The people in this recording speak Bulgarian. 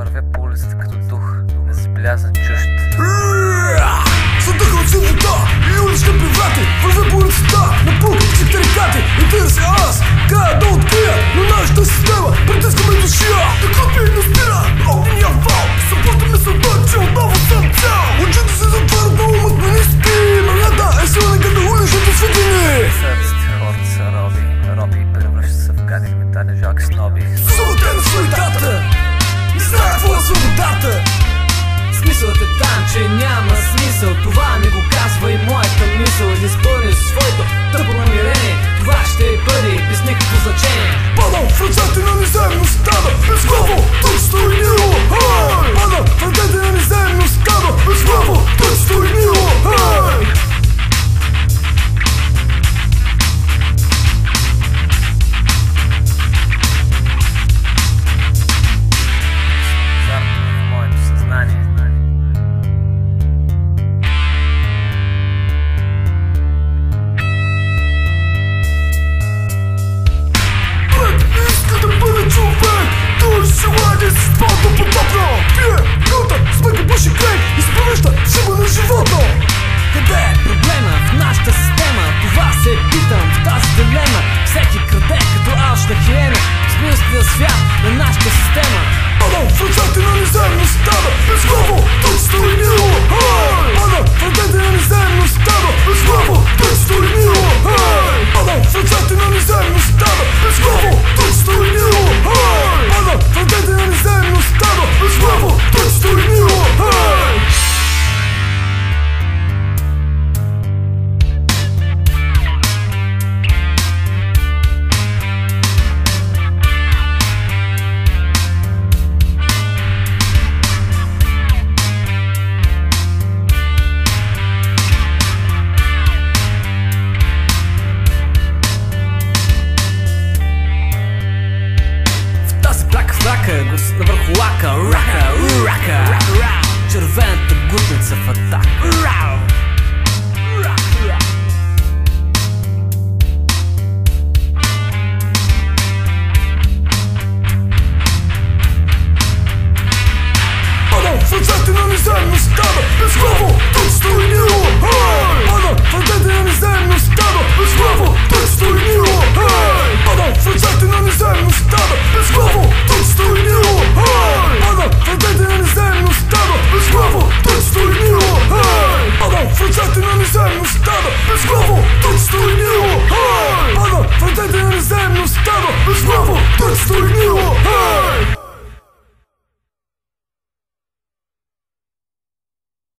Вървя по улицата като дух, незабелязан, чужд. Задъхал се вода и улични преврати. Вървя по улицата, напълкам си тарикати. Интереся аз, кая да открия, но нашата система притискаме душия. Така пи не спира, огнения вал. Съпорта мисълта, че отново съм цял. Очите се затварят, но умът ме ниски. Мръгата е силна като уличните светлини. Сърците хората са роби и превръщат се в гадни метали, жалки сноби. Свободен на свободата, не знае какво е свободата. Смисълът е там, че няма смисъл. Това ми го казва и моята мисъл. Да изпълниш своето тъпо намерение. Това ще бъде без никакво значение. Падам в ръцете на неземността, безглаво, тъчто и нило. Падам в ръцете на неземността, безглаво, тъчто и нило. Къде е проблема в нашата система? Това се питам в тази дилема. Всеки краде като алчна хиена. Смислия свят на нашата система. Падам в ръцете на неземността, безглаво, тъчто и нило. Падам в ръцете на неземността, безглаво, тъчто и нило. Падам в ръцете на неземността, безглаво, тъчто и нило. Падам в ръцете на неземността, безглаво, тъчто и нило. Гостта върху лака, рака, червената гутница в атака. Падам в ръцете на неземността, безглаво, тъчто и нило. Падам в ръцете на неземността, безглаво, тъчто и нило. Падам в ръцете на неземността, безглаво, тъчто и нило. Падам в ръцете на неземността, безглаво, тъчто и нило. Падам в ръцете на неземността, безглаво, тъчто и нило. Падам в ръцете на неземността, безглаво,